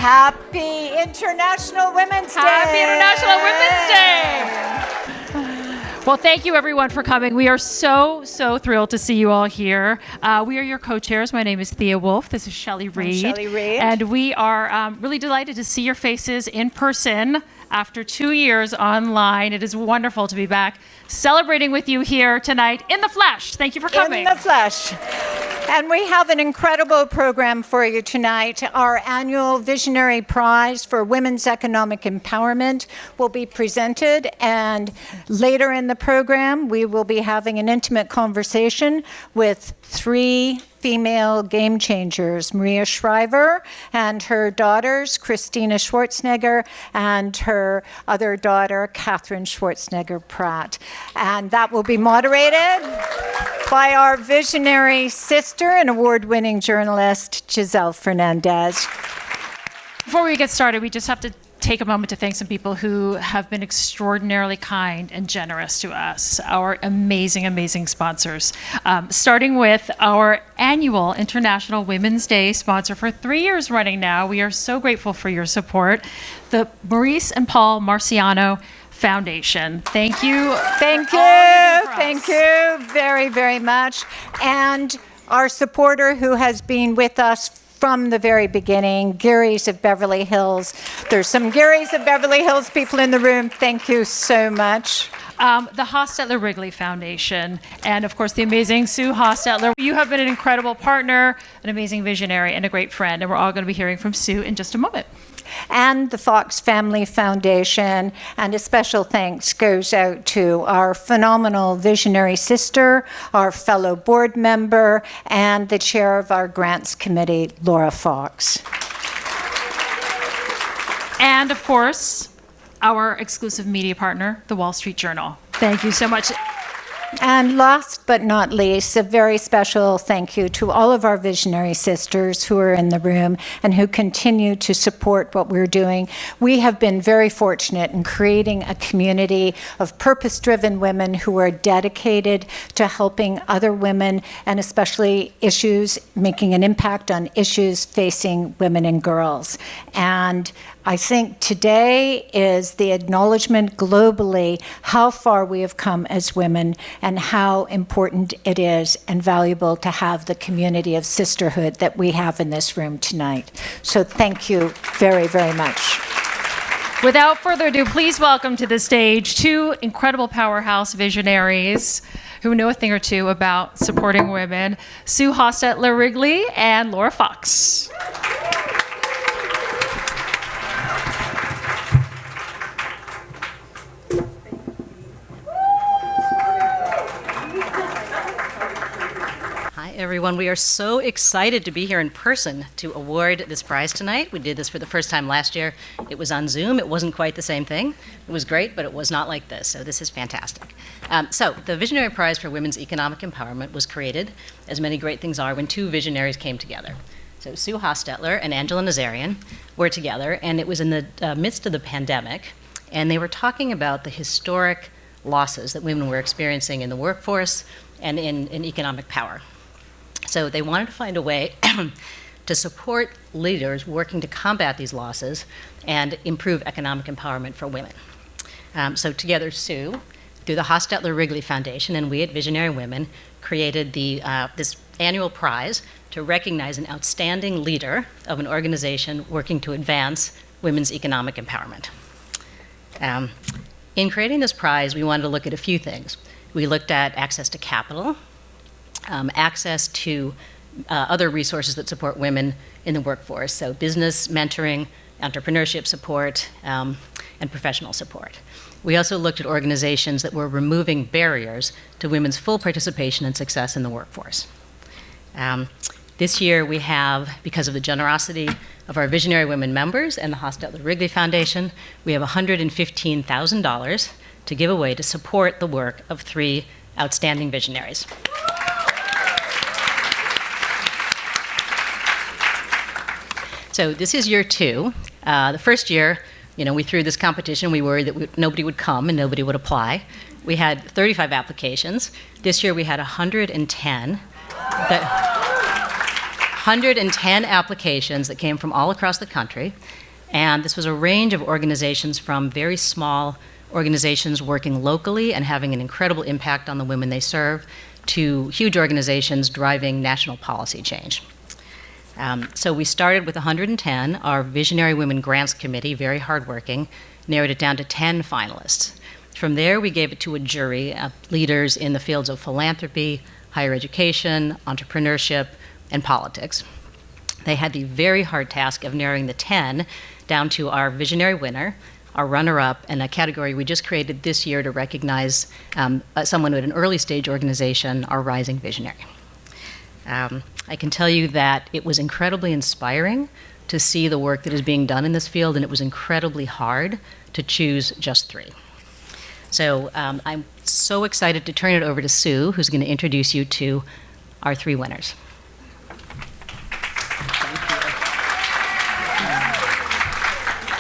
Happy International Women's Day! Happy International Women's Day! Well, thank you everyone for coming. We are so thrilled to see you all here. We are your co-chairs. My name is Thea Wolf. This is Shelley Reed. Shelley Reed. And we are really delighted to see your faces in person after 2 years online. It is wonderful to be back celebrating with you here tonight in the flesh. Thank you for coming. In the flesh. And we have an incredible program for you tonight. Our annual Visionary Prize for Women's Economic Empowerment will be presented, and later in the program, we will be having an intimate conversation with 3 female game changers, Maria Shriver and her daughters, Christina Schwarzenegger, and her other daughter, Catherine Schwarzenegger-Pratt. And that will be moderated by our visionary sister and award-winning journalist, Giselle Fernandez. Before we get started, we just have to take a moment to thank some people who have been extraordinarily kind and generous to us, our amazing sponsors. Starting with our annual International Women's Day sponsor for 3 years running now. We are so grateful for your support. The Maurice and Paul Marciano Foundation. Thank you. Thank you. Thank you very much. And our supporter who has been with us from the very beginning, Gary's of Beverly Hills. There's some Gary's of Beverly Hills people in the room. Thank you so much. The Hostetler Wrigley Foundation, and of course the amazing Sue Hostetler. You have been an incredible partner, an amazing visionary, and a great friend, and we're all going to be hearing from Sue in just a moment. And the Fox Family Foundation, and a special thanks goes out to our phenomenal visionary sister, our fellow board member, and the chair of our grants committee, Laura Fox. And of course, our exclusive media partner, the Wall Street Journal. Thank you so much. And last but not least, a very special thank you to all of our visionary sisters who are in the room and who continue to support what we're doing. We have been very fortunate in creating a community of purpose-driven women who are dedicated to helping other women, and especially making an impact on issues facing women and girls. And I think today is the acknowledgement globally how far we have come as women and how important it is and valuable to have the community of sisterhood that we have in this room tonight. So thank you very much. Without further ado, please welcome to the stage 2 incredible powerhouse visionaries who know a thing or two about supporting women, Sue Hostetler Wrigley and Laura Fox. Everyone, we are so excited to be here in person to award this prize tonight. We did this for the first time last year. It was on Zoom. It wasn't quite the same thing. It was great, but it was not like this, so this is fantastic. So the Visionary Prize for Women's Economic Empowerment was created, as many great things are, when 2 visionaries came together. So Sue Hostetler and Angela Nazarian were together, and it was in the midst of the pandemic, and they were talking about the historic losses that women were experiencing in the workforce and in economic power. So they wanted to find a way to support leaders working to combat these losses and improve economic empowerment for women. So together, Sue, through the Hostetler Wrigley Foundation, and we at Visionary Women created this annual prize to recognize an outstanding leader of an organization working to advance women's economic empowerment. In creating this prize, we wanted to look at a few things. We looked at access to capital, access to other resources that support women in the workforce, so business mentoring, entrepreneurship support, and professional support. We also looked at organizations that were removing barriers to women's full participation and success in the workforce. This year we have, because of the generosity of our Visionary Women members and the Hostetler Wrigley Foundation, we have $115,000 to give away to support the work of 3 outstanding visionaries. So this is year 2. The first year, we threw this competition. We worried that nobody would come and nobody would apply. We had 35 applications. This year we had 110. 110 applications that came from all across the country, and this was a range of organizations from very small organizations working locally and having an incredible impact on the women they serve to huge organizations driving national policy change. So we started with 110. Our Visionary Women Grants Committee, very hardworking, narrowed it down to 10 finalists. From there, we gave it to a jury of leaders in the fields of philanthropy, higher education, entrepreneurship, and politics. They had the very hard task of narrowing the 10 down to our visionary winner, our runner-up, and a category we just created this year to recognize someone at an early stage organization, our rising visionary. I can tell you that it was incredibly inspiring to see the work that is being done in this field, and it was incredibly hard to choose just 3. So I'm so excited to turn it over to Sue, who's going to introduce you to our 3 winners.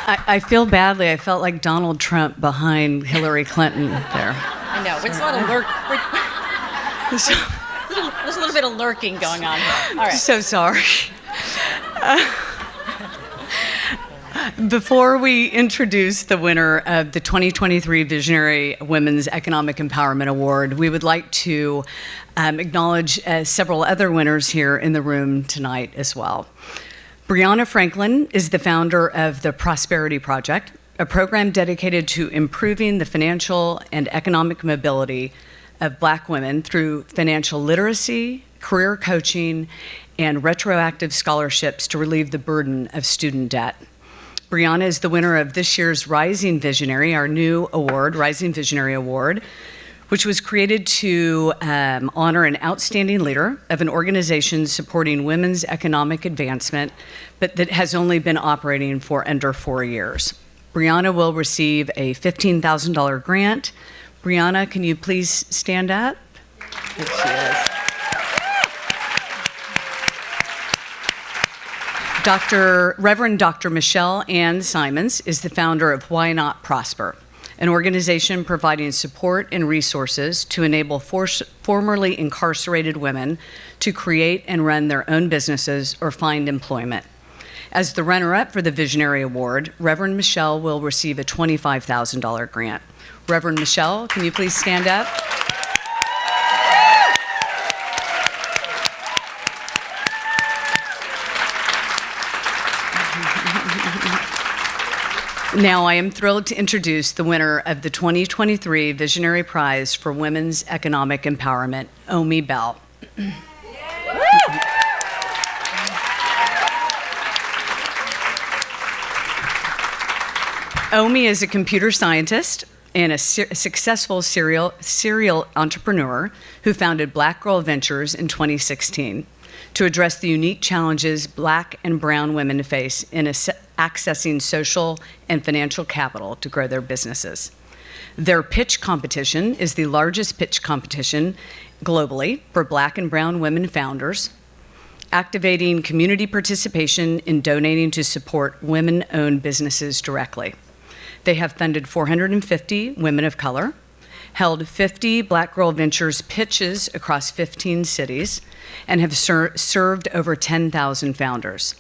I feel badly. I felt like Donald Trump behind Hillary Clinton there. I know, it's a little there's a little bit of lurking going on here. All right. So sorry. Before we introduce the winner of the 2023 Visionary Women's Economic Empowerment Award, we would like to acknowledge several other winners here in the room tonight as well. Brianna Franklin is the founder of the Prosperity Project, a program dedicated to improving the financial and economic mobility of Black women through financial literacy, career coaching, and retroactive scholarships to relieve the burden of student debt. Brianna is the winner of this year's Rising Visionary, our new award, Rising Visionary Award, which was created to honor an outstanding leader of an organization supporting women's economic advancement, but that has only been operating for under 4 years. Brianna will receive a $15,000 grant. Brianna, can you please stand up? There she is. Reverend Dr. Michelle Ann Simons is the founder of Why Not Prosper, an organization providing support and resources to enable formerly incarcerated women to create and run their own businesses or find employment. As the runner-up for the Visionary Award, Reverend Michelle will receive a $25,000 grant. Reverend Michelle, can you please stand up? Now, I am thrilled to introduce the winner of the 2023 Visionary Prize for Women's Economic Empowerment, Omi Bell. Omi is a computer scientist and a successful serial entrepreneur who founded Black Girl Ventures in 2016 to address the unique challenges Black and brown women face in accessing social and financial capital to grow their businesses. Their pitch competition is the largest pitch competition globally for Black and brown women founders, activating community participation in donating to support women-owned businesses directly. They have funded 450 women of color, held 50 Black Girl Ventures pitches across 15 cities, and have served over 10,000 founders.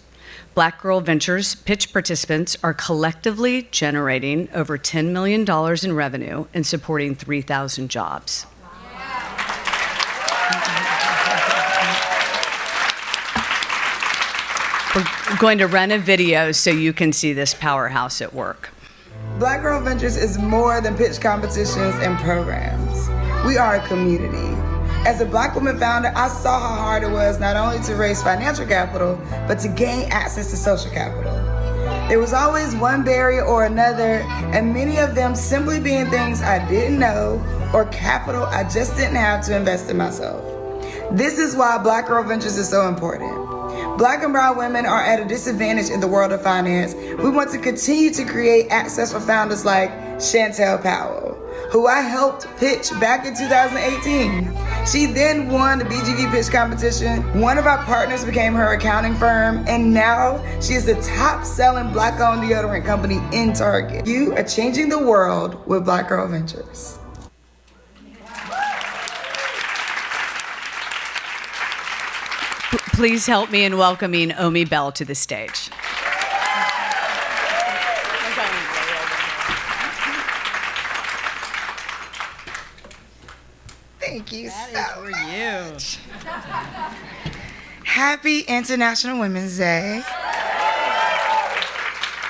Black Girl Ventures pitch participants are collectively generating over $10 million in revenue and supporting 3,000 jobs. We're going to run a video so you can see this powerhouse at work. Black Girl Ventures is more than pitch competitions and programs. We are a community. As a Black woman founder, I saw how hard it was not only to raise financial capital, but to gain access to social capital. There was always one barrier or another, and many of them simply being things I didn't know or capital I just didn't have to invest in myself. This is why Black Girl Ventures is so important. Black and brown women are at a disadvantage in the world of finance. We want to continue to create access for founders like Chantel Powell, who I helped pitch back in 2018. She then won the BGV pitch competition. One of our partners became her accounting firm, and now she is the top-selling Black-owned deodorant company in Target. You are changing the world with Black Girl Ventures. Please help me in welcoming Omi Bell to the stage. Thank you That so is for you. much. Happy International Women's Day.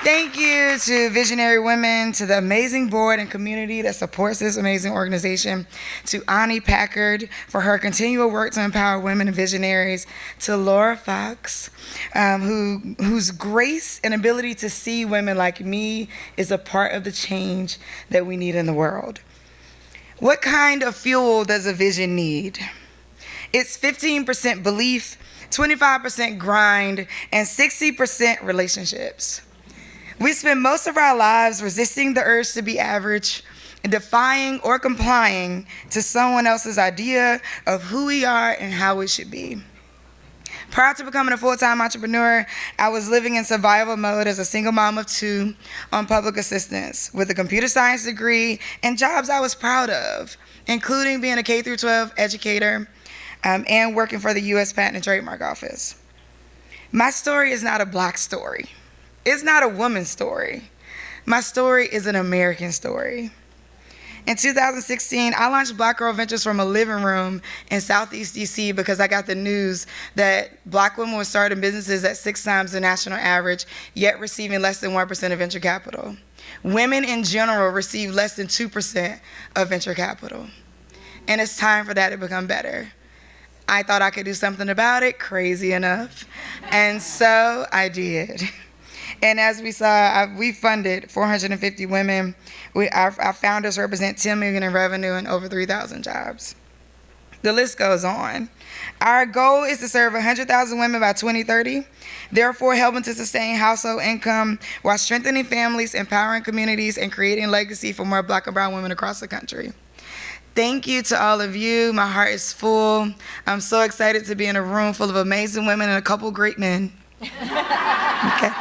Thank you to Visionary Women, to the amazing board and community that supports this amazing organization, to Ani Packard for her continual work to empower women and visionaries, to Laura Fox, whose grace and ability to see women like me is a part of the change that we need in the world. What kind of fuel does a vision need? It's 15% belief, 25% grind, and 60% relationships. We spend most of our lives resisting the urge to be average and defying or complying to someone else's idea of who we are and how we should be. Prior to becoming a full-time entrepreneur, I was living in survival mode as a single mom of 2 on public assistance with a computer science degree and jobs I was proud of, including being a K-12 educator and working for the U.S. Patent and Trademark Office. My story is not a Black story. It's not a woman's story. My story is an American story. In 2016, I launched Black Girl Ventures from a living room in Southeast DC because I got the news that Black women were starting businesses at 6 times the national average, yet receiving less than 1% of venture capital. Women in general receive less than 2% of venture capital. And it's time for that to become better. I thought I could do something about it, crazy enough. And so I did. And as we saw, we funded 450 women. Our founders represent $10 million in revenue and over 3,000 jobs. The list goes on. Our goal is to serve 100,000 women by 2030, therefore helping to sustain household income while strengthening families, empowering communities, and creating legacy for more Black and brown women across the country. Thank you to all of you. My heart is full. I'm so excited to be in a room full of amazing women and a couple great men. Okay.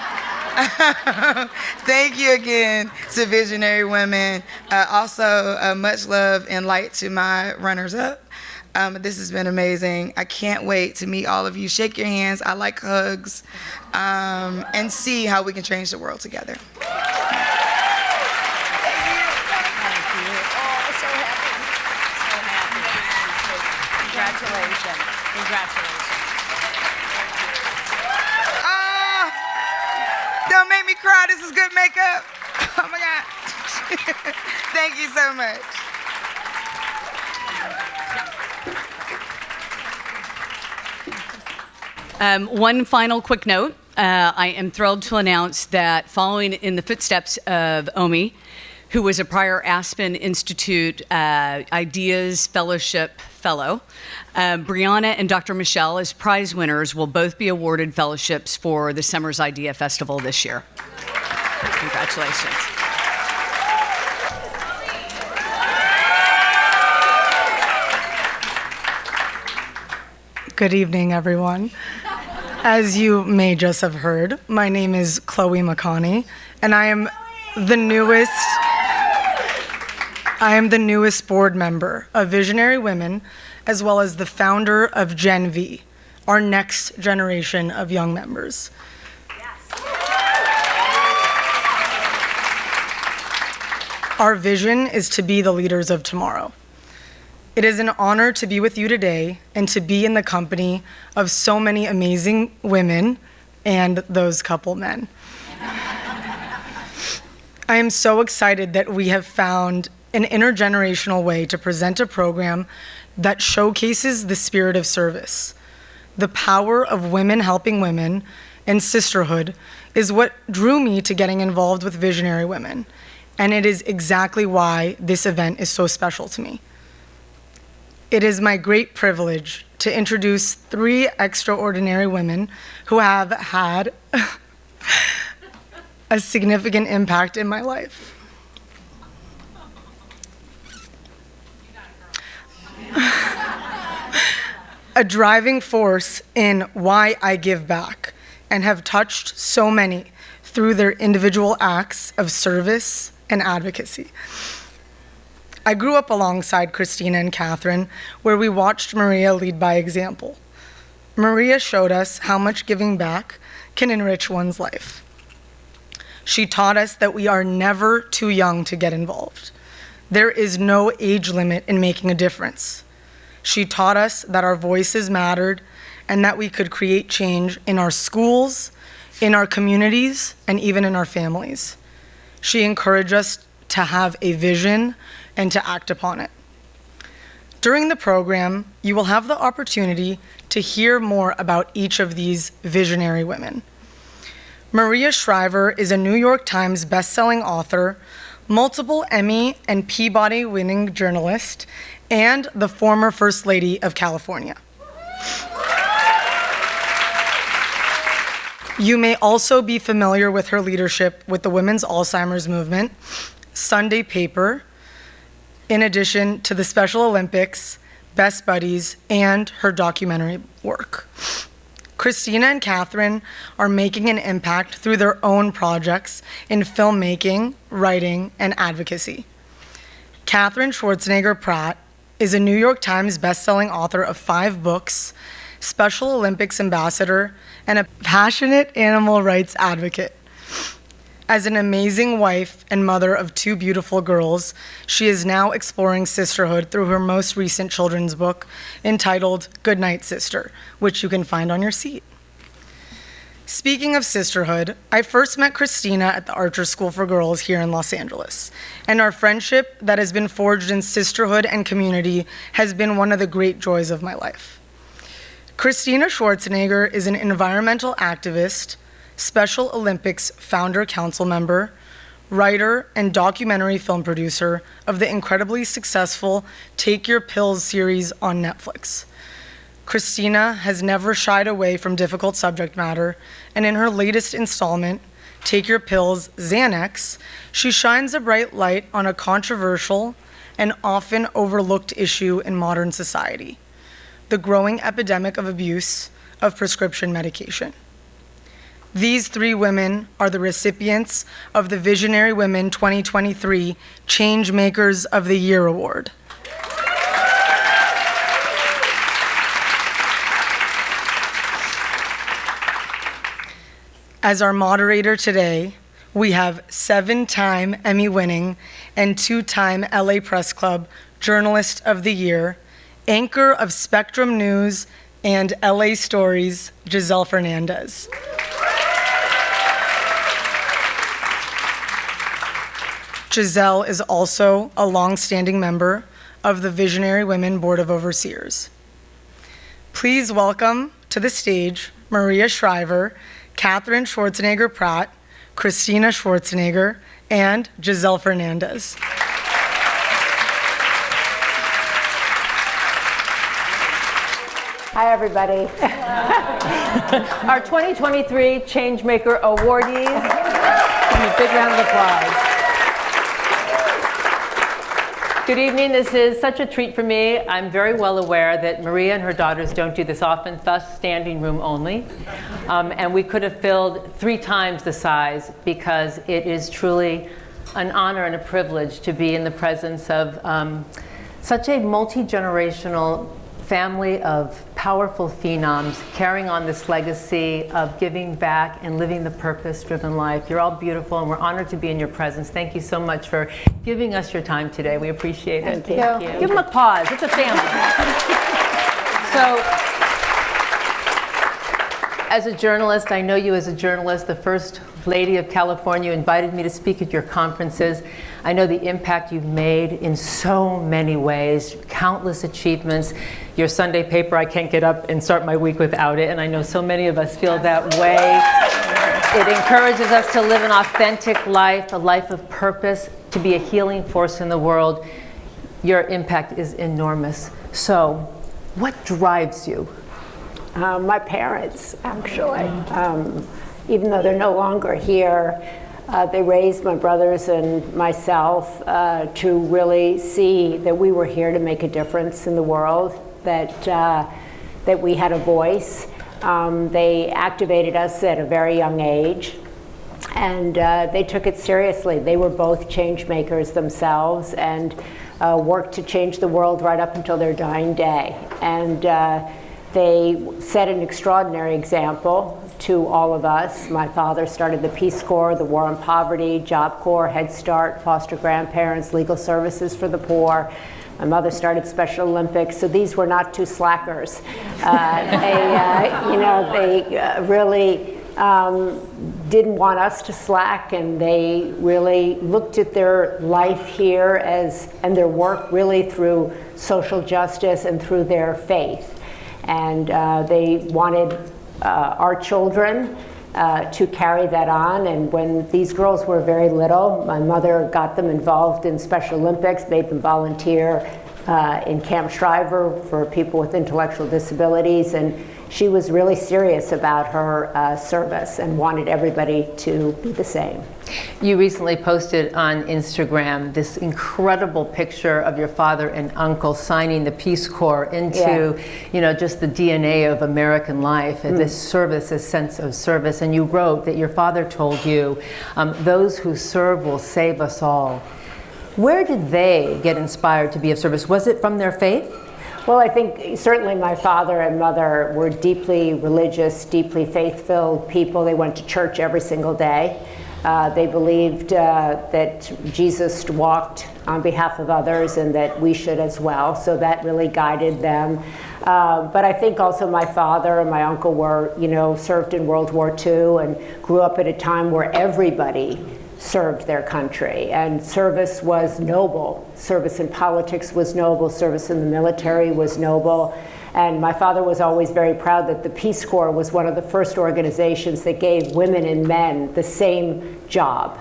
Thank you again to Visionary Women. Also, much love and light to my runners-up. This has been amazing. I can't wait to meet all of you. Shake your hands. I like hugs. And see how we can change the world together. Congratulations. Congratulations. Don't make me cry. This is good makeup. Oh my God. Thank you so much. One final quick note. I am thrilled to announce that following in the footsteps of Omi, who was a prior Aspen Institute Ideas Fellowship Fellow, Brianna and Dr. Michelle, as prize winners, will both be awarded fellowships for the Summer's Idea Festival this year. Congratulations. Good evening, everyone. As you may just have heard, my name is Chloe McConney, and I am the newest board member of Visionary Women, as well as the founder of Gen V, our next generation of young members. Our vision is to be the leaders of tomorrow. It is an honor to be with you today and to be in the company of so many amazing women and those couple men. I am so excited that we have found an intergenerational way to present a program that showcases the spirit of service. The power of women helping women and sisterhood is what drew me to getting involved with Visionary Women, and it is exactly why this event is so special to me. It is my great privilege to introduce 3 extraordinary women who have had a significant impact in my life. A driving force in why I give back and have touched so many through their individual acts of service and advocacy. I grew up alongside Christina and Catherine, where we watched Maria lead by example. Maria showed us how much giving back can enrich one's life. She taught us that we are never too young to get involved. There is no age limit in making a difference. She taught us that our voices mattered and that we could create change in our schools, in our communities, and even in our families. She encouraged us to have a vision and to act upon it. During the program, you will have the opportunity to hear more about each of these visionary women. Maria Shriver is a New York Times bestselling author, multiple Emmy and Peabody-winning journalist, and the former First Lady of California. You may also be familiar with her leadership with the Women's Alzheimer's Movement, Sunday Paper, in addition to the Special Olympics, Best Buddies, and her documentary work. Christina and Catherine are making an impact through their own projects in filmmaking, writing, and advocacy. Catherine Schwarzenegger Pratt is a New York Times bestselling author of 5 books, Special Olympics ambassador, and a passionate animal rights advocate. As an amazing wife and mother of 2 beautiful girls, she is now exploring sisterhood through her most recent children's book entitled Goodnight Sister, which you can find on your seat. Speaking of sisterhood, I first met Christina at the Archer School for Girls here in Los Angeles, and our friendship that has been forged in sisterhood and community has been one of the great joys of my life. Christina Schwarzenegger is an environmental activist, Special Olympics founder council member, writer, and documentary film producer of the incredibly successful Take Your Pills series on Netflix. Christina has never shied away from difficult subject matter, and in her latest installment, Take Your Pills, Xanax, she shines a bright light on a controversial and often overlooked issue in modern society: the growing epidemic of abuse of prescription medication. These 3 women are the recipients of the Visionary Women 2023 Changemakers of the Year Award. As our moderator today, we have 7-time Emmy-winning and 2-time LA Press Club Journalist of the Year, anchor of Spectrum News and LA Stories, Giselle Fernandez. Giselle is also a long-standing member of the Visionary Women Board of Overseers. Please welcome to the stage Maria Shriver, Catherine Schwarzenegger Pratt, Christina Schwarzenegger, and Giselle Fernandez. Hi, everybody. Our 2023 Changemaker awardees. Give me a big round of applause. Good evening. This is such a treat for me. I'm very well aware that Maria and her daughters don't do this often, thus standing room only. And we could have filled 3 times the size, because it is truly an honor and a privilege to be in the presence of such a multi-generational family of powerful phenoms carrying on this legacy of giving back and living the purpose-driven life. You're all beautiful, and we're honored to be in your presence. Thank you so much for giving us your time today. We appreciate it. Thank you. Give them applause. It's a family. So, as a journalist, I know you as a journalist. The First Lady of California invited me to speak at your conferences. I know the impact you've made in so many ways, countless achievements. Your Sunday paper, I can't get up and start my week without it, and I know so many of us feel that way. It encourages us to live an authentic life, a life of purpose, to be a healing force in the world. Your impact is enormous. So, what drives you? My parents, actually. Even though they're no longer here, they raised my brothers and myself to really see that we were here to make a difference in the world, that we had a voice. They activated us at a very young age, and they took it seriously. They were both change makers themselves, and worked to change the world right up until their dying day. And They set an extraordinary example to all of us. My father started the Peace Corps, the War on Poverty, Job Corps, Head Start, foster grandparents, legal services for the poor. My mother started Special Olympics, so these were not two slackers. They really didn't want us to slack, and they really looked at their life here and their work really through social justice and through their faith. And they wanted our children to carry that on. And when these girls were very little, my mother got them involved in Special Olympics, made them volunteer in Camp Shriver for people with intellectual disabilities. And she was really serious about her service and wanted everybody to be the same. You recently posted on Instagram this incredible picture of your father and uncle signing the Peace Corps into, just the DNA of American life, and this service, this sense of service. And you wrote that your father told you, those who serve will save us all. Where did they get inspired to be of service? Was it from their faith? Well, I think certainly my father and mother were deeply religious, deeply faith-filled people. They went to church every single day. They believed that Jesus walked on behalf of others and that we should as well. So that really guided them. But I think also my father and my uncle were, served in World War II and grew up at a time where everybody served their country, and service was noble. Service in politics was noble. Service in the military was noble. And my father was always very proud that the Peace Corps was one of the first organizations that gave women and men the same job,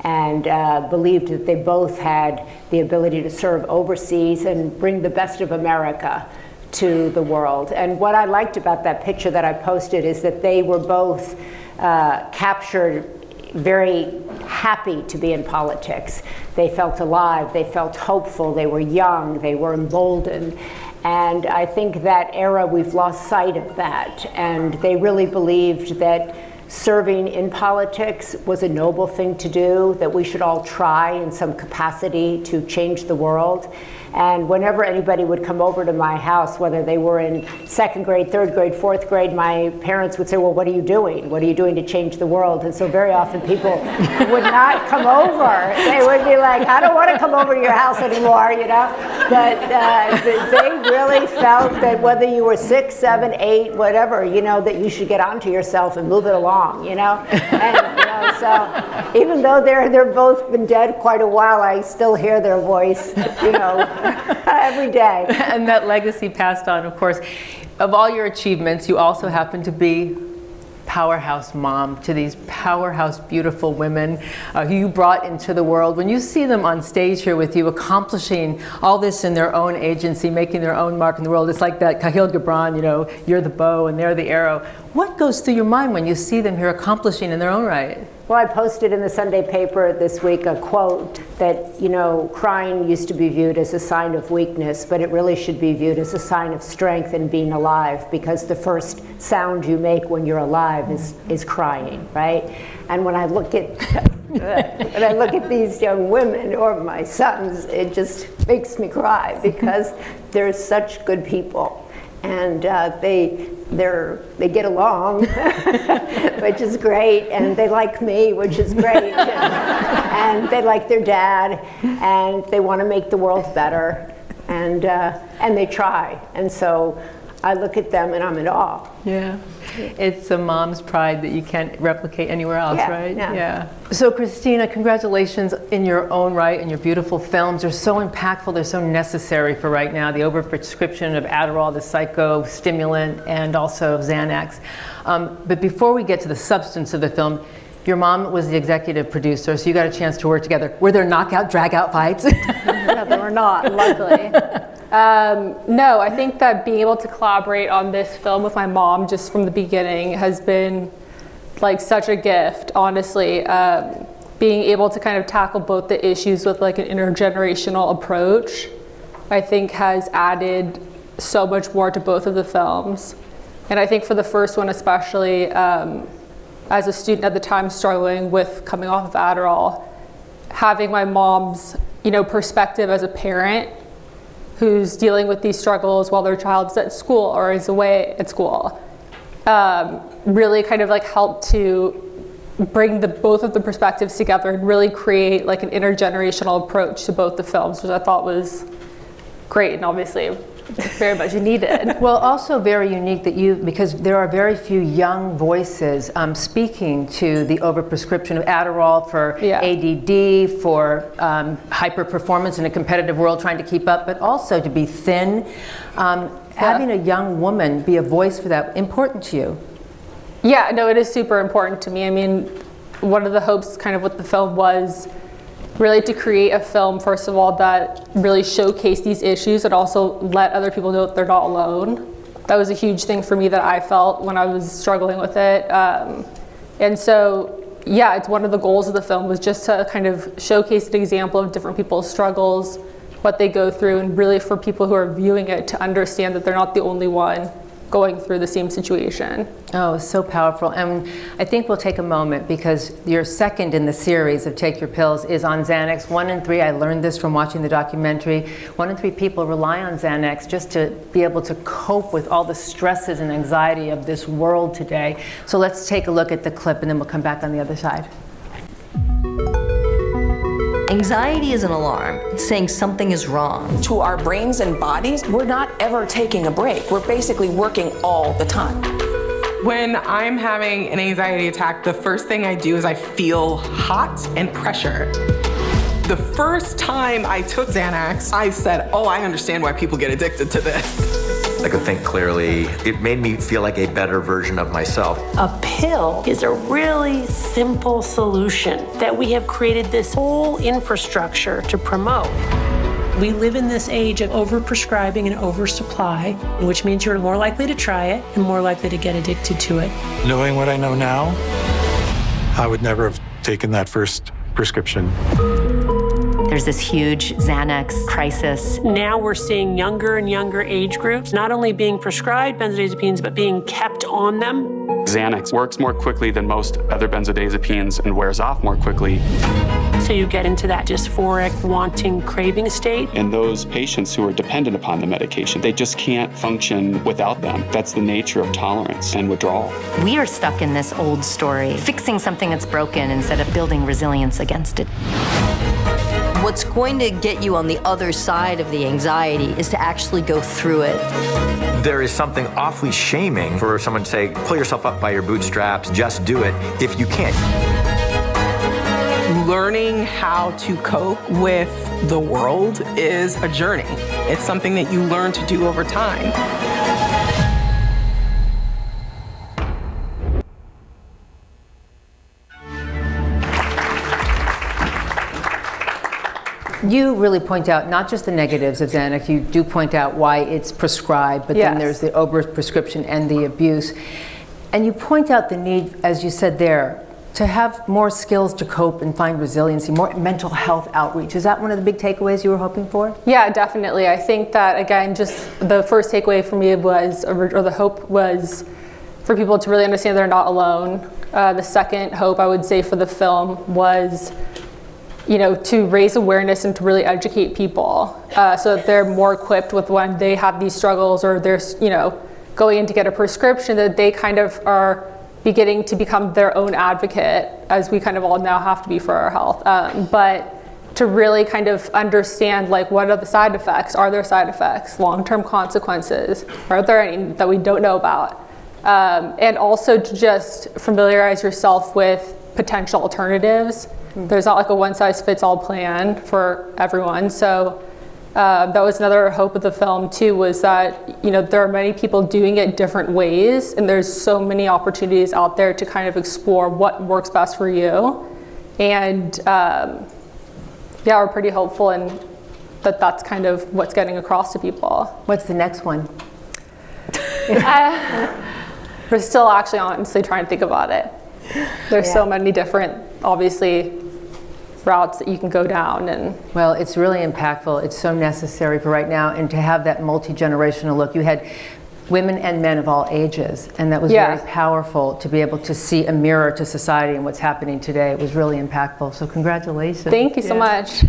and believed that they both had the ability to serve overseas and bring the best of America to the world. And what I liked about that picture that I posted is that they were both captured very happy to be in politics. They felt alive, they felt hopeful, they were young, they were emboldened. And I think that era, we've lost sight of that. And they really believed that serving in politics was a noble thing to do, that we should all try in some capacity to change the world. And whenever anybody would come over to my house, whether they were in second grade, third grade, fourth grade, my parents would say, well, what are you doing? What are you doing to change the world? And so very often people would not come over. They would be like, I don't want to come over to your house anymore, But they really felt that whether you were 6, 7, 8, whatever, that you should get onto yourself and move it along, And, so even though they're both been dead quite a while, I still hear their voice, every day. And that legacy passed on, of course. Of all your achievements, you also happen to be powerhouse mom to these powerhouse, beautiful women who you brought into the world. When you see them on stage here with you, accomplishing all this in their own agency, making their own mark in the world, it's like that Kahlil Gibran, you're the bow and they're the arrow. What goes through your mind when you see them here accomplishing in their own right? Well, I posted in the Sunday paper this week a quote that, crying used to be viewed as a sign of weakness, but it really should be viewed as a sign of strength and being alive, because the first sound you make when you're alive is crying, right? And when I look at these young women or my sons, it just makes me cry, because they're such good people. And they get along, which is great, and they like me, which is great, and they like their dad, and they want to make the world better, and they try. And so I look at them and I'm in awe. Yeah. It's a mom's pride that you can't replicate anywhere else, right? Yeah. So Christina, congratulations in your own right and your beautiful films. They're so impactful, they're so necessary for right now. The overprescription of Adderall, the psychostimulant, and also of Xanax. But before we get to the substance of the film, your mom was the executive producer, so you got a chance to work together. Were there knockout, drag-out fights? No, there were not, luckily. No, I think that being able to collaborate on this film with my mom just from the beginning has been like such a gift, honestly. Being able to kind of tackle both the issues with like an intergenerational approach, I think has added so much more to both of the films. And I think for the first one especially, as a student at the time struggling with coming off of Adderall, having my mom's perspective as a parent who's dealing with these struggles while their child's at school or is away at school. Really kind of like help to bring both of the perspectives together and really create like an intergenerational approach to both the films, which I thought was great and obviously very much needed. Well, also very unique that because there are very few young voices speaking to the overprescription of Adderall for ADD, for hyper performance in a competitive world trying to keep up, but also to be thin. Having a young woman be a voice for that, important to you? Yeah, no, it is super important to me. I mean, one of the hopes kind of with the film was really to create a film, first of all, that really showcased these issues and also let other people know that they're not alone. That was a huge thing for me that I felt when I was struggling with it. And so, yeah, it's one of the goals of the film was just to kind of showcase an example of different people's struggles, what they go through, and really for people who are viewing it to understand that they're not the only one going through the same situation. Oh, it's so powerful. And I think we'll take a moment because your second in the series of Take Your Pills is on Xanax. 1 in 3, I learned this from watching the documentary, 1 in 3 people rely on Xanax just to be able to cope with all the stresses and anxiety of this world today. So let's take a look at the clip and then we'll come back on the other side. Anxiety is an alarm. It's saying something is wrong. To our brains and bodies, we're not ever taking a break. We're basically working all the time. When I'm having an anxiety attack, the first thing I do is I feel hot and pressure. The first time I took Xanax, I said, oh, I understand why people get addicted to this. I could think clearly. It made me feel like a better version of myself. A pill is a really simple solution that we have created this whole infrastructure to promote. We live in this age of overprescribing and oversupply, which means you're more likely to try it and more likely to get addicted to it. Knowing what I know now, I would never have taken that first prescription. There's this huge Xanax crisis. Now we're seeing younger and younger age groups not only being prescribed benzodiazepines, but being kept on them. Xanax works more quickly than most other benzodiazepines and wears off more quickly. So you get into that dysphoric, wanting, craving state. And those patients who are dependent upon the medication, they just can't function without them. That's the nature of tolerance and withdrawal. We are stuck in this old story, fixing something that's broken instead of building resilience against it. What's going to get you on the other side of the anxiety is to actually go through it. There is something awfully shaming for someone to say, pull yourself up by your bootstraps, just do it if you can't. Learning how to cope with the world is a journey. It's something that you learn to do over time. You really point out not just the negatives of Xanax, you do point out why it's prescribed, but then there's the overprescription and the abuse. And you point out the need, as you said there, to have more skills to cope and find resiliency, more mental health outreach. Is that one of the big takeaways you were hoping for? Yeah, definitely. I think that, again, just the first takeaway for me was, or the hope was for people to really understand they're not alone. The second hope I would say for the film was, you know, to raise awareness and to really educate people so that they're more equipped with when they have these struggles or they're, you know, going in to get a prescription, that they kind of are beginning to become their own advocate, as we kind of all now have to be for our health. But to really kind of understand, like, what are the side effects? Are there side effects? Long-term consequences? Are there any that we don't know about? And also to just familiarize yourself with potential alternatives. There's not like a one-size-fits-all plan for everyone. So that was another hope of the film too, was that, you know, there are many people doing it different ways, and there's so many opportunities out there to kind of explore what works best for you. And yeah, we're pretty hopeful in that that's kind of what's getting across to people. What's the next one? We're still actually honestly trying to think about it. There's so many different, obviously, routes that you can go down. And well, it's really impactful. It's so necessary for right now, and to have that multi-generational look. You had women and men of all ages, and that was very powerful to be able to see a mirror to society and what's happening today. It was really impactful. So congratulations. Thank you so much.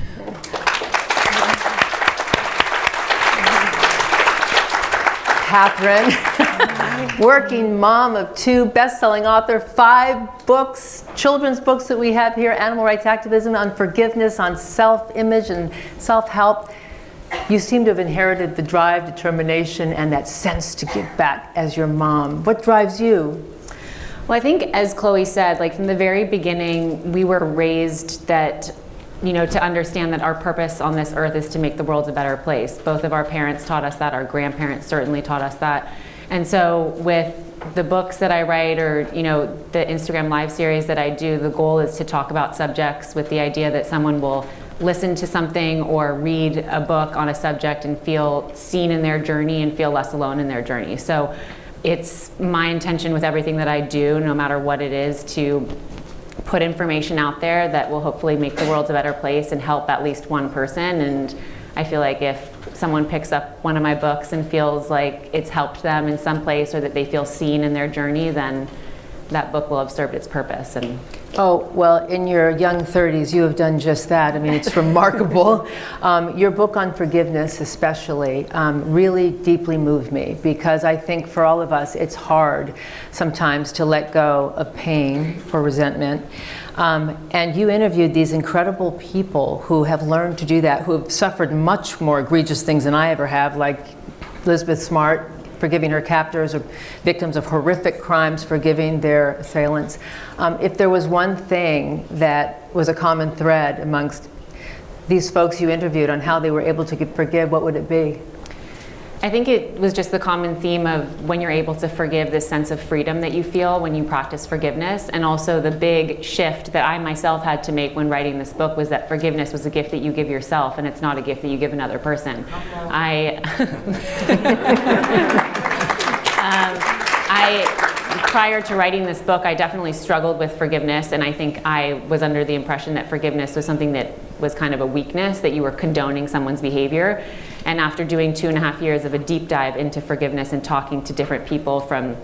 Catherine. Working mom of 2, best-selling author, 5 books, children's books that we have here, animal rights activism, on forgiveness, on self-image and self-help. You seem to have inherited the drive, determination, and that sense to give back as your mom. What drives you? Well, I think, as Chloe said, like from the very beginning, we were raised that, you know, to understand that our purpose on this earth is to make the world a better place. Both of our parents taught us that. Our grandparents certainly taught us that. And so with the books that I write, or, you know, the Instagram live series that I do, the goal is to talk about subjects with the idea that someone will listen to something or read a book on a subject and feel seen in their journey and feel less alone in their journey. So it's my intention with everything that I do, no matter what it is, to put information out there that will hopefully make the world a better place and help at least one person. And I feel like if someone picks up one of my books and feels like it's helped them in some place, or that they feel seen in their journey, then that book will have served its purpose. And oh, well, in your young 30s, you have done just that. I mean, it's remarkable. Your book on forgiveness especially really deeply moved me, because I think for all of us, it's hard sometimes to let go of pain or resentment. And you interviewed these incredible people who have learned to do that, who have suffered much more egregious things than I ever have, like Elizabeth Smart, forgiving her captors, or victims of horrific crimes forgiving their assailants. If there was one thing that was a common thread amongst these folks you interviewed on how they were able to forgive, what would it be? I think it was just the common theme of when you're able to forgive, this sense of freedom that you feel when you practice forgiveness. And also the big shift that I myself had to make when writing this book was that forgiveness was a gift that you give yourself, and it's not a gift that you give another person. Prior to writing this book, I definitely struggled with forgiveness, and I think I was under the impression that forgiveness was something that was kind of a weakness, that you were condoning someone's behavior. And after doing 2.5 years of a deep dive into forgiveness and talking to different people from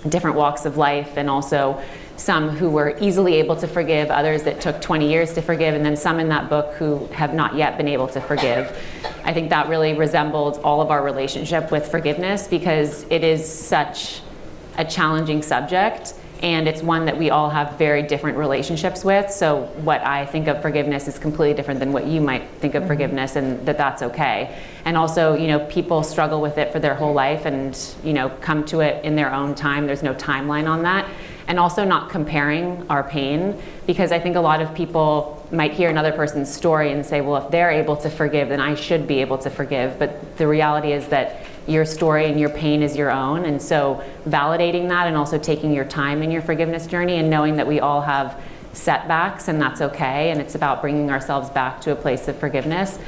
different walks of life, and also some who were easily able to forgive, others that took 20 years to forgive, and then some in that book who have not yet been able to forgive, I think that really resembled all of our relationship with forgiveness, because it is such a challenging subject, and it's one that we all have very different relationships with. So what I think of forgiveness is completely different than what you might think of forgiveness, and that's okay. And also, you know, people struggle with it for their whole life, and, you know, come to it in their own time. There's no timeline on that. And also not comparing our pain, because I think a lot of people might hear another person's story and say, well, if they're able to forgive, then I should be able to forgive. But the reality is that your story and your pain is your own. And so validating that, and also taking your time in your forgiveness journey, and knowing that we all have setbacks, and that's okay. And it's about bringing ourselves back to a place of forgiveness.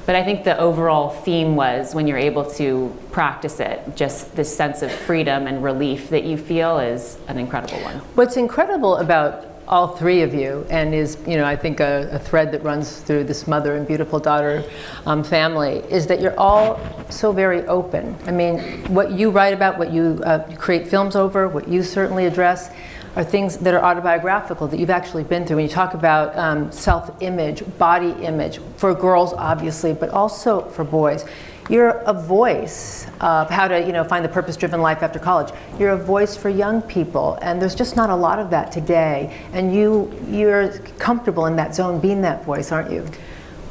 But I think the overall theme was, when you're able to practice it, just this sense of freedom and relief that you feel is an incredible one. What's incredible about all three of you, and is, you know, I think a thread that runs through this mother and beautiful daughter family, is that you're all so very open. I mean, what you write about, what you create films over, what you certainly address, are things that are autobiographical, that you've actually been through. When you talk about self-image, body image, for girls obviously, but also for boys, you're a voice of how to, you know, find the purpose-driven life after college. You're a voice for young people, and there's just not a lot of that today. And you're comfortable in that zone, being that voice, aren't you?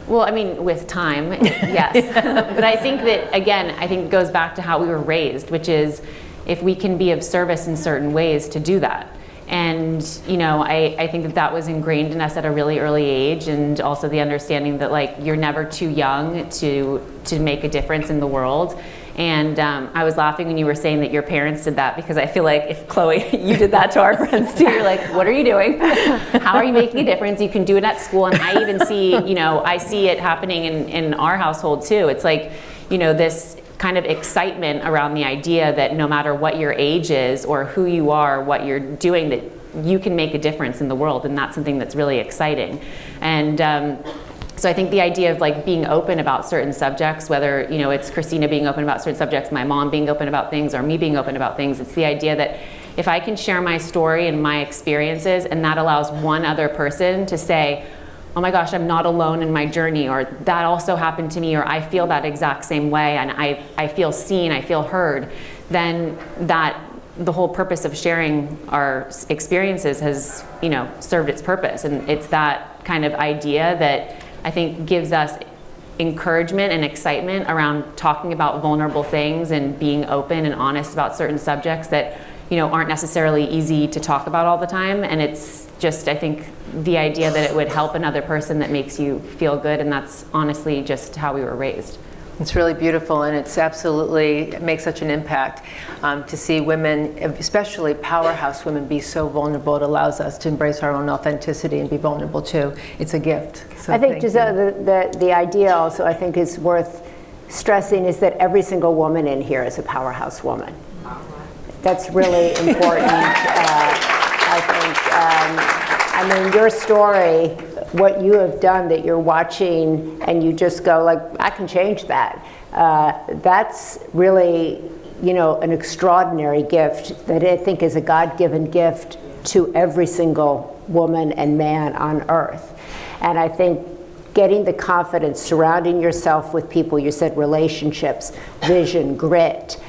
Well, I mean, with time, yes. But I think that, again, I think it goes back to how we were raised, which is if we can be of service in certain ways, to do that. And, you know, I think that that was ingrained in us at a really early age, and also the understanding that, like, you're never too young to make a difference in the world. And I was laughing when you were saying that your parents did that, because I feel like if, Chloe, you did that to our friends too, you're like, what are you doing? How are you making a difference? You can do it at school. And I even see, you know, I see it happening in our household too. It's like, you know, this kind of excitement around the idea that no matter what your age is or who you are, what you're doing, that you can make a difference in the world, and that's something that's really exciting. And so I think the idea of, like, being open about certain subjects, whether, you know, it's Christina being open about certain subjects, my mom being open about things, or me being open about things, it's the idea that if I can share my story and my experiences, and that allows one other person to say, oh my gosh, I'm not alone in my journey, or that also happened to me, or I feel that exact same way, and I feel seen, I feel heard, then the whole purpose of sharing our experiences has, served its purpose. And it's that kind of idea that I think gives us encouragement and excitement around talking about vulnerable things and being open and honest about certain subjects that, aren't necessarily easy to talk about all the time. And it's just, I think, the idea that it would help another person that makes you feel good. And that's honestly just how we were raised. It's really beautiful, and it's absolutely, it makes such an impact to see women, especially powerhouse women, be so vulnerable. It allows us to embrace our own authenticity and be vulnerable too. It's a gift. So I think, Giselle, the idea also I think is worth stressing is that every single woman in here is a powerhouse woman. That's really important, I think. Your story, what you have done that you're watching and you just go like, I can change that. That's really, an extraordinary gift that I think is a God-given gift to every single woman and man on earth. And I think getting the confidence, surrounding yourself with people, you said relationships, vision, grit.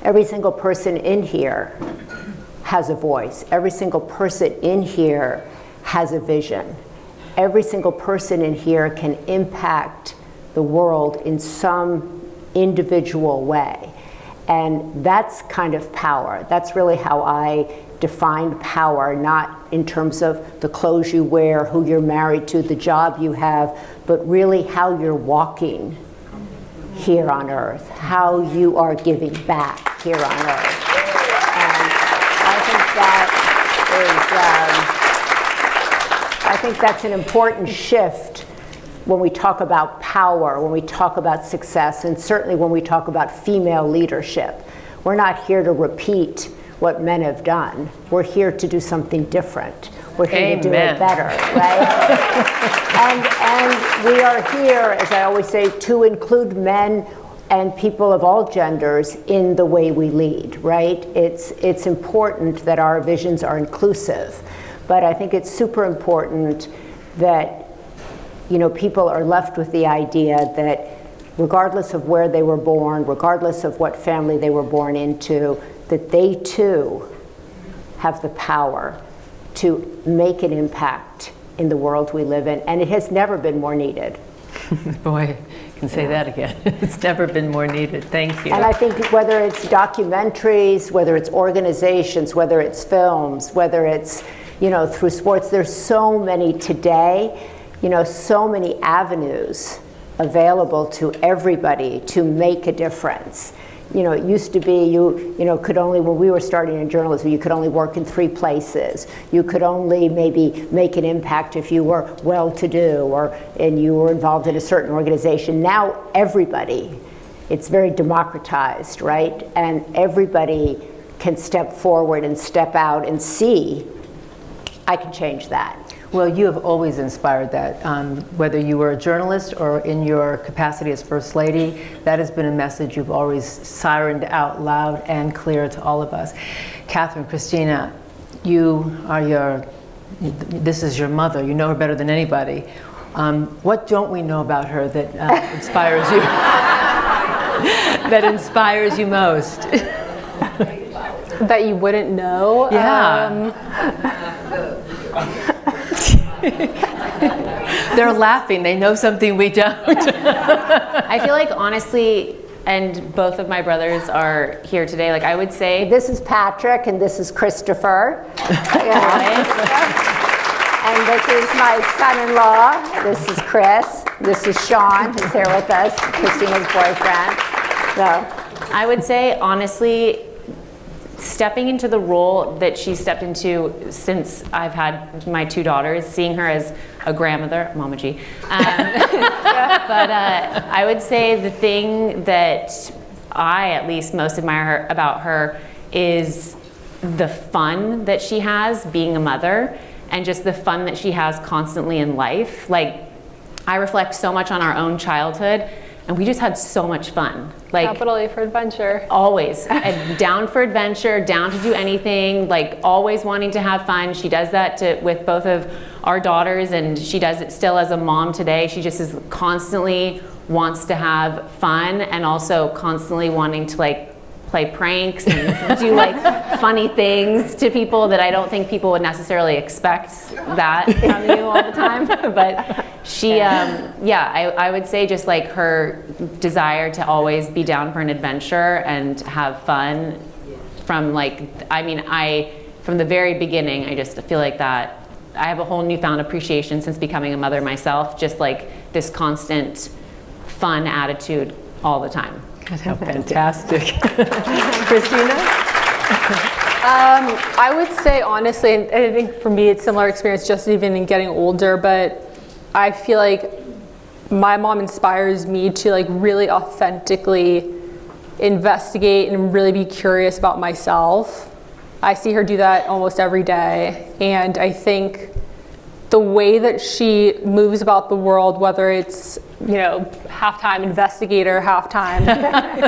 Every single person in here has a voice. Every single person in here has a vision. Every single person in here can impact the world in some individual way. And that's kind of power. That's really how I define power, not in terms of the clothes you wear, who you're married to, the job you have, but really how you're walking here on earth, how you are giving back here on earth. And I think that's an important shift when we talk about power, when we talk about success, and certainly when we talk about female leadership. We're not here to repeat what men have done. We're here to do something different. We're here to do it better, right? and we are here, as I always say, to include men and people of all genders in the way we lead, right? It's important that our visions are inclusive, but I think it's super important that people are left with the idea that regardless of where they were born, regardless of what family they were born into, that they too have the power to make an impact in the world we live in, and it has never been more needed. Boy, I can say that again. It's never been more needed. Thank you. And I think whether it's documentaries, whether it's organizations, whether it's films, whether it's, through sports, there's so many today, so many avenues available to everybody to make a difference. It used to be you could only, when we were starting in journalism, you could only work in 3 places. You could only maybe make an impact if you were well-to-do and you were involved in a certain organization. Now everybody, it's very democratized, right? And everybody can step forward and step out and see, I can change that. Well, you have always inspired that, whether you were a journalist or in your capacity as First Lady. That has been a message you've always sirened out loud and clear to all of us. Catherine, Christina, this is your mother. You know her better than anybody. What don't we know about her that inspires you? That inspires you most? That you wouldn't know? Yeah. They're laughing. They know something we don't. I feel like, honestly, and both of my brothers are here today, like I would say... This is Patrick and this is Christopher. And this is my son-in-law. This is Chris. This is Sean, who's here with us, Christina's boyfriend. So I would say, honestly, stepping into the role that she stepped into since I've had my 2 daughters, seeing her as a grandmother, Mama G. But I would say the thing that I at least most admire about her is the fun that she has being a mother and just the fun that she has constantly in life. Like, I reflect so much on our own childhood, and we just had so much fun. Like, Capital A for adventure. Always. And down for adventure, down to do anything, like always wanting to have fun. She does that with both of our daughters, and she does it still as a mom today. She just is constantly wants to have fun and also constantly wanting to play pranks and do like funny things to people that I don't think people would necessarily expect that from you all the time. But she, I would say just like her desire to always be down for an adventure and have fun from from the very beginning, I just feel like that I have a whole newfound appreciation since becoming a mother myself, just like this constant fun attitude all the time. How fantastic. Christina? I would say honestly, and I think for me it's similar experience just even in getting older, but I feel like my mom inspires me to like really authentically investigate and really be curious about myself. I see her do that almost every day, and I think the way that she moves about the world, whether it's, half-time investigator, half-time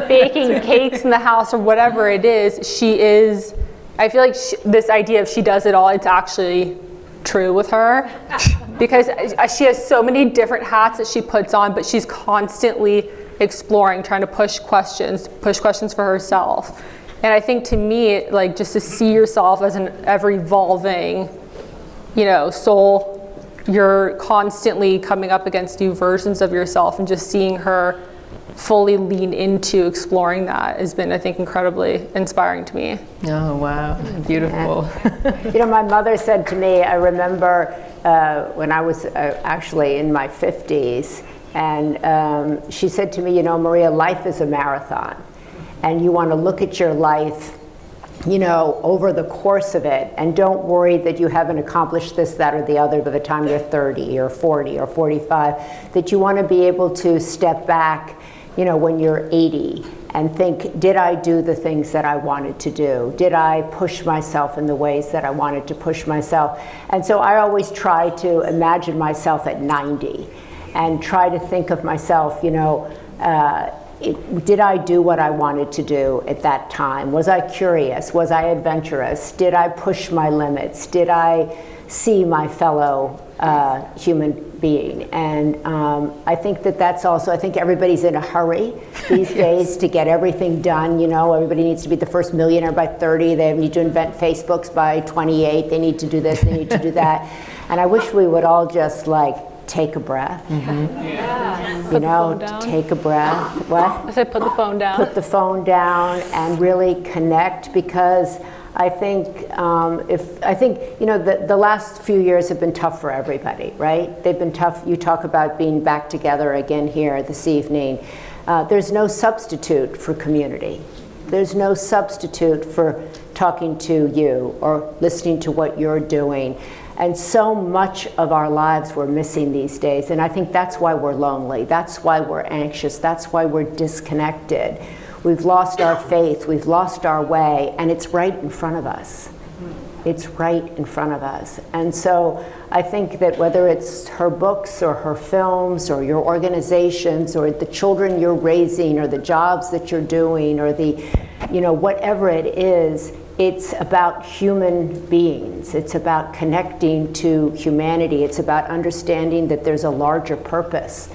baking cakes in the house or whatever it is, I feel like this idea of she does it all, it's actually true with her because she has so many different hats that she puts on, but she's constantly exploring, trying to push questions for herself. And I think to me, like just to see yourself as an ever-evolving, soul, you're constantly coming up against new versions of yourself, and just seeing her fully lean into exploring that has been, I think, incredibly inspiring to me. Oh, wow. Beautiful. My mother said to me, I remember when I was actually in my 50s, and she said to me, Maria, life is a marathon. And you want to look at your life, over the course of it, and don't worry that you haven't accomplished this, that, or the other by the time you're 30 or 40 or 45, that you want to be able to step back, when you're 80 and think, did I do the things that I wanted to do? Did I push myself in the ways that I wanted to push myself? And so I always try to imagine myself at 90 and try to think of myself, did I do what I wanted to do at that time? Was I curious? Was I adventurous? Did I push my limits? Did I see my fellow human being? And I think that's also, I think everybody's in a hurry these days to get everything done. Everybody needs to be the first millionaire by 30. They need to invent Facebooks by 28. They need to do this, they need to do that. And I wish we would all just take a breath. Take a breath. What? I said put the phone down. Put the phone down and really connect, because I think the last few years have been tough for everybody, right? They've been tough. You talk about being back together again here this evening. There's no substitute for community. There's no substitute for talking to you or listening to what you're doing. And so much of our lives we're missing these days. And I think that's why we're lonely. That's why we're anxious. That's why we're disconnected. We've lost our faith. We've lost our way. And it's right in front of us. It's right in front of us. And so I think that whether it's her books or her films or your organizations or the children you're raising or the jobs that you're doing or the, whatever it is, it's about human beings. It's about connecting to humanity. It's about understanding that there's a larger purpose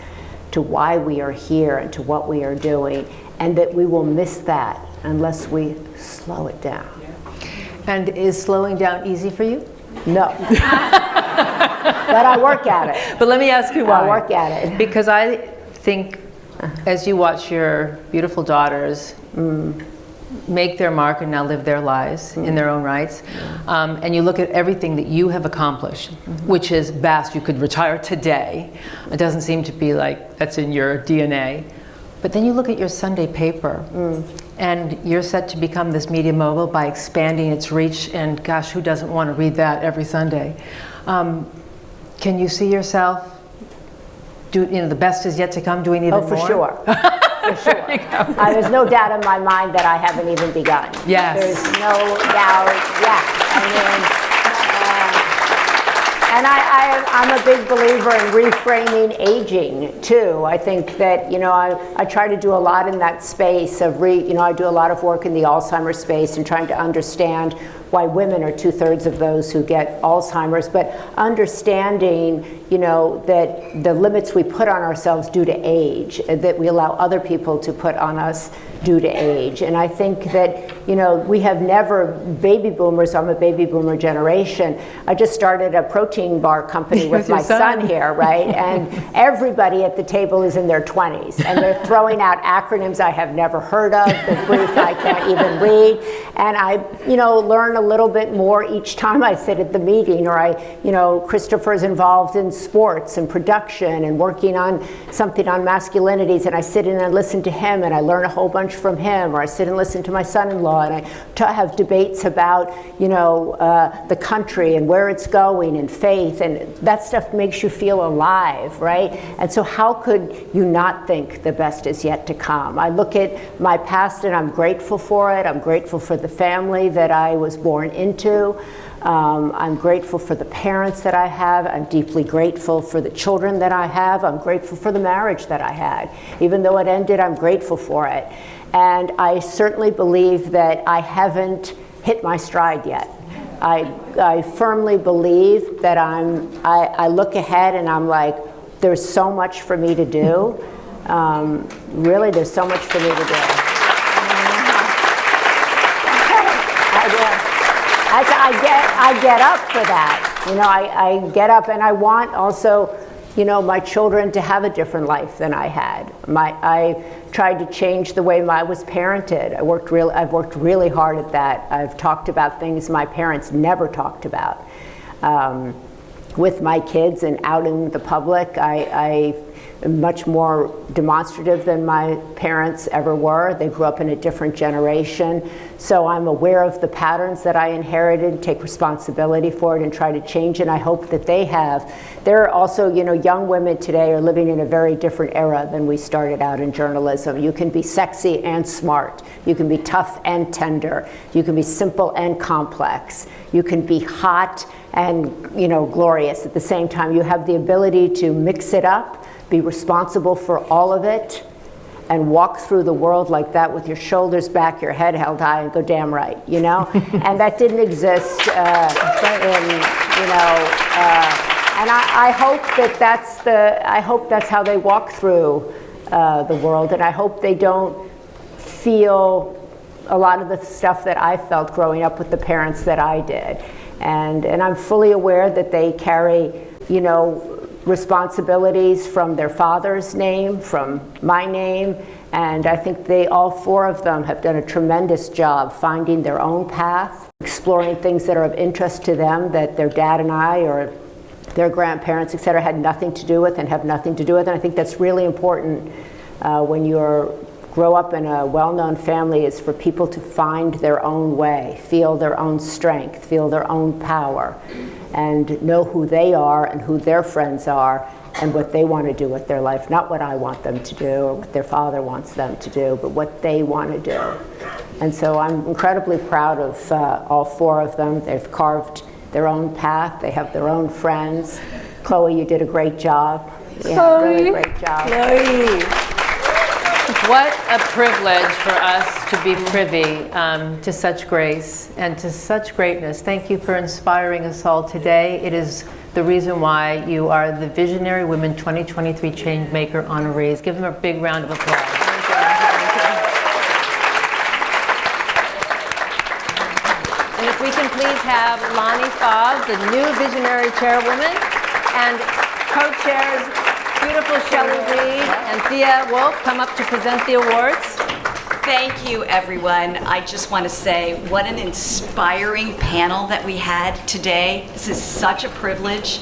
to why we are here and to what we are doing, and that we will miss that unless we slow it down. And is slowing down easy for you? No. But I work at it. But let me ask you why. I work at it. Because I think as you watch your beautiful daughters make their mark and now live their lives in their own rights, and you look at everything that you have accomplished, which is vast. You could retire today. It doesn't seem to be like that's in your DNA. But then you look at your Sunday paper, and you're set to become this media mogul by expanding its reach, and gosh, who doesn't want to read that every Sunday? Can you see yourself the best is yet to come, doing even more? Oh, for sure. For sure. There's no doubt in my mind that I haven't even begun. Yes. There's no doubt. Yeah. And I'm a big believer in reframing aging too. I think that I try to do a lot in that space of I do a lot of work in the Alzheimer's space and trying to understand why women are 2/3 of those who get Alzheimer's, but understanding, that the limits we put on ourselves due to age, that we allow other people to put on us due to age. And I think that, we have never, baby boomers, I'm a baby boomer generation. I just started a protein bar company with my son here, right? And everybody at the table is in their 20s, and they're throwing out acronyms I have never heard of, the brief I can't even read. And I, learn a little bit more each time I sit at the meeting, or Christopher's involved in sports and production and working on something on masculinities, and I sit in and listen to him, and I learn a whole bunch from him, or I sit and listen to my son-in-law, and I have debates about, the country and where it's going and faith, and that stuff makes you feel alive, right? And so how could you not think the best is yet to come? I look at my past and I'm grateful for it. I'm grateful for the family that I was born into. I'm grateful for the parents that I have. I'm deeply grateful for the children that I have. I'm grateful for the marriage that I had. Even though it ended, I'm grateful for it. And I certainly believe that I haven't hit my stride yet. I firmly believe that I look ahead and I'm like, there's so much for me to do. Really, there's so much for me to do. I get up for that. I get up, and I want also, my children to have a different life than I had. I tried to change the way I was parented. I've worked really hard at that. I've talked about things my parents never talked about. With my kids and out in the public, I am much more demonstrative than my parents ever were. They grew up in a different generation. So I'm aware of the patterns that I inherited, take responsibility for it, and try to change it. And I hope that they have. There are also, young women today are living in a very different era than we started out in journalism. You can be sexy and smart. You can be tough and tender. You can be simple and complex. You can be hot and, glorious at the same time. You have the ability to mix it up, be responsible for all of it, and walk through the world like that with your shoulders back, your head held high, and go damn right, And that didn't exist and I hope that's how they walk through the world, and I hope they don't feel a lot of the stuff that I felt growing up with the parents that I did. And I'm fully aware that they carry, responsibilities from their father's name, from my name, and I think all four of them have done a tremendous job finding their own path, exploring things that are of interest to them that their dad and I or their grandparents, et cetera, had nothing to do with and have nothing to do with. And I think that's really important when you grow up in a well-known family, is for people to find their own way, feel their own strength, feel their own power, and know who they are and who their friends are and what they want to do with their life. Not what I want them to do or what their father wants them to do, but what they want to do. And so I'm incredibly proud of all four of them. They've carved their own path. They have their own friends. Chloe, you did a great job. Yeah, really great job. Chloe. What a privilege for us to be privy to such grace and to such greatness. Thank you for inspiring us all today. It is the reason why you are the Visionary Women 2023 Changemaker honorees. Give them a big round of applause. And if we can please have Lonnie Fogg, the new Visionary Chairwoman, and co-chairs beautiful Shelley Reed and Thea Wolf come up to present the awards. Thank you, everyone. I just want to say what an inspiring panel that we had today. This is such a privilege.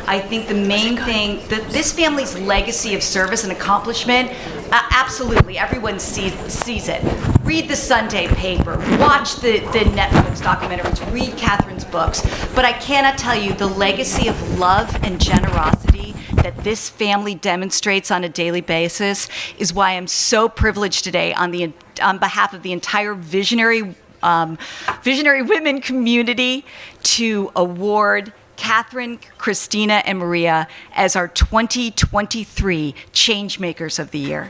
I think the main thing, this family's legacy of service and accomplishment, absolutely, everyone sees it. Read the Sunday paper, watch the Netflix documentaries, read Catherine's books, but I cannot tell you the legacy of love and generosity that this family demonstrates on a daily basis is why I'm so privileged today on behalf of the entire Visionary Women community to award Catherine, Christina, and Maria as our 2023 Changemakers of the Year.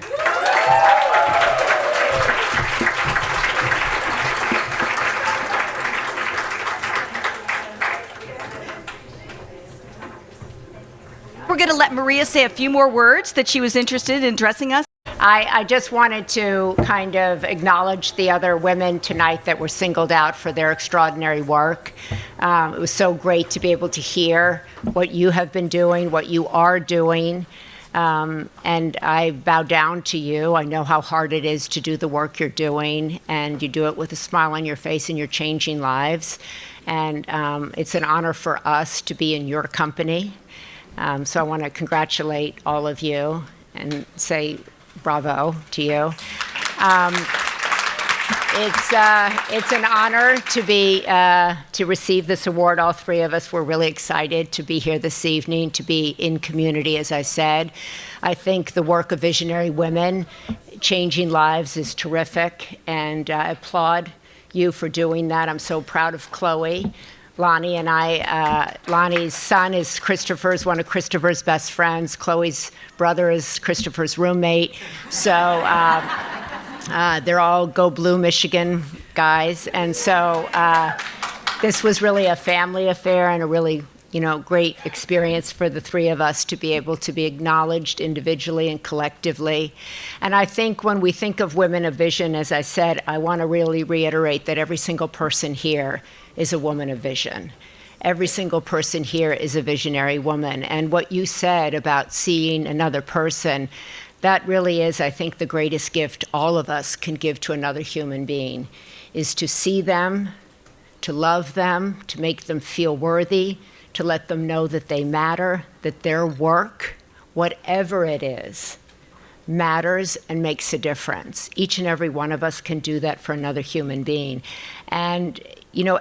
we're going to let Maria say a few more words that she was interested in addressing us. I just wanted to kind of acknowledge the other women tonight that were singled out for their extraordinary work. It was so great to be able to hear what you have been doing, what you are doing. And I bow down to you. I know how hard it is to do the work you're doing, and you do it with a smile on your face, and you're changing lives. And it's an honor for us to be in your company. So I want to congratulate all of you and say bravo to you. It's an honor to receive this award. All three of us were really excited to be here this evening, to be in community, as I said. I think the work of Visionary Women, changing lives, is terrific, and I applaud you for doing that. I'm so proud of Chloe. Lonnie and Lonnie's son is Christopher's, one of Christopher's best friends. Chloe's brother is Christopher's roommate. So they're all Go Blue Michigan guys. And so this was really a family affair and a really, great experience for the three of us to be able to be acknowledged individually and collectively. And I think when we think of women of vision, as I said, I want to really reiterate that every single person here is a woman of vision. Every single person here is a visionary woman. And what you said about seeing another person, that really is, I think, the greatest gift all of us can give to another human being, is to see them, to love them, to make them feel worthy, to let them know that they matter, that their work, whatever it is, matters and makes a difference. Each and every one of us can do that for another human being. And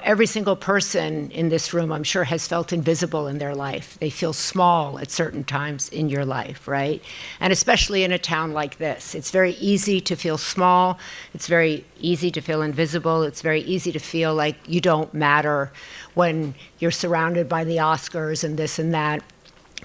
every single person in this room, I'm sure, has felt invisible in their life. They feel small at certain times in your life, right? And especially in a town like this. It's very easy to feel small. It's very easy to feel invisible. It's very easy to feel like you don't matter when you're surrounded by the Oscars and this and that.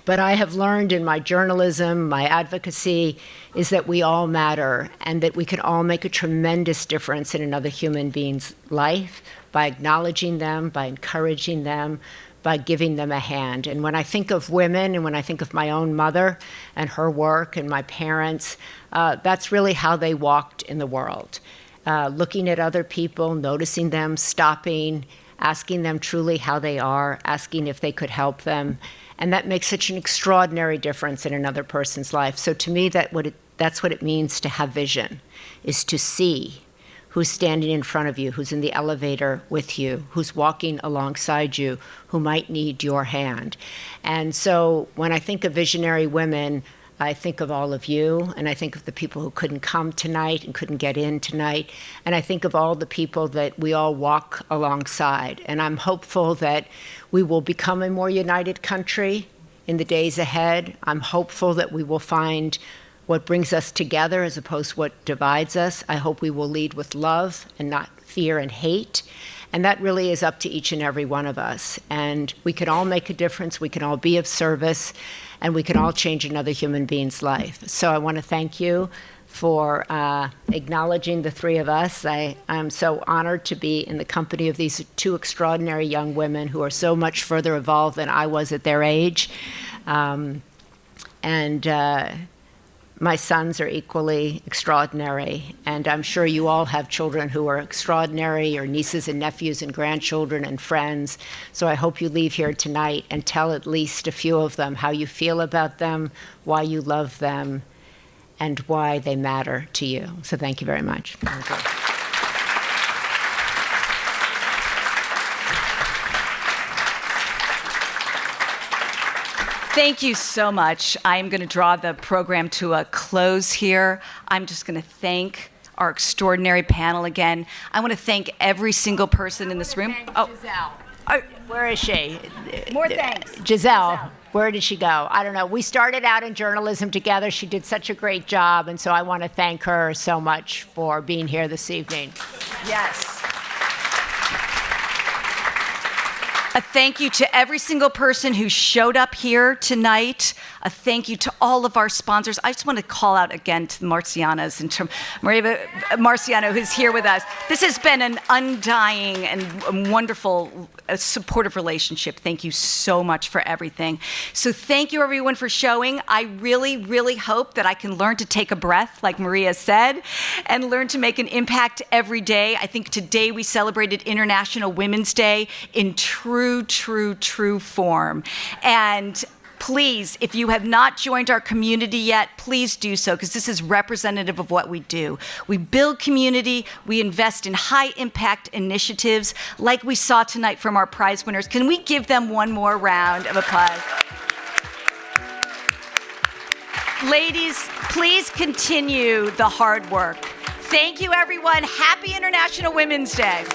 But I have learned in my journalism, my advocacy, is that we all matter and that we can all make a tremendous difference in another human being's life by acknowledging them, by encouraging them, by giving them a hand. And when I think of women and when I think of my own mother and her work and my parents, that's really how they walked in the world. Looking at other people, noticing them, stopping, asking them truly how they are, asking if they could help them. And that makes such an extraordinary difference in another person's life. So to me, that's what it means to have vision, is to see who's standing in front of you, who's in the elevator with you, who's walking alongside you, who might need your hand. And so when I think of visionary women, I think of all of you, and I think of the people who couldn't come tonight and couldn't get in tonight, and I think of all the people that we all walk alongside. And I'm hopeful that we will become a more united country in the days ahead. I'm hopeful that we will find what brings us together as opposed to what divides us. I hope we will lead with love and not fear and hate. And that really is up to each and every one of us. And we can all make a difference, we can all be of service, and we can all change another human being's life. So I want to thank you for acknowledging the three of us. I'm so honored to be in the company of these two extraordinary young women who are so much further evolved than I was at their age. My sons are equally extraordinary, and I'm sure you all have children who are extraordinary, your nieces and nephews and grandchildren and friends. So I hope you leave here tonight and tell at least a few of them how you feel about them, why you love them, and why they matter to you. So thank you very much. Thank you so much. I'm going to draw the program to a close here. I'm just going to thank our extraordinary panel again. I want to thank every single person in this room. Giselle. Where is she? More thanks. Giselle. Where did she go? I don't know. We started out in journalism together. She did such a great job, and so I want to thank her so much for being here this evening. Yes. A thank you to every single person who showed up here tonight. A thank you to all of our sponsors. I just want to call out again to the Marcianas and to Maria Marciano, who's here with us. This has been an undying and wonderful, supportive relationship. Thank you so much for everything. So thank you, everyone, for showing. I really, really hope that I can learn to take a breath, like Maria said, and learn to make an impact every day. I think today we celebrated International Women's Day in true form. And please, if you have not joined our community yet, please do so, because this is representative of what we do. We build community, we invest in high impact initiatives like we saw tonight from our prize winners. Can we give them one more round of applause? Ladies, please continue the hard work. Thank you, everyone. Happy International Women's Day.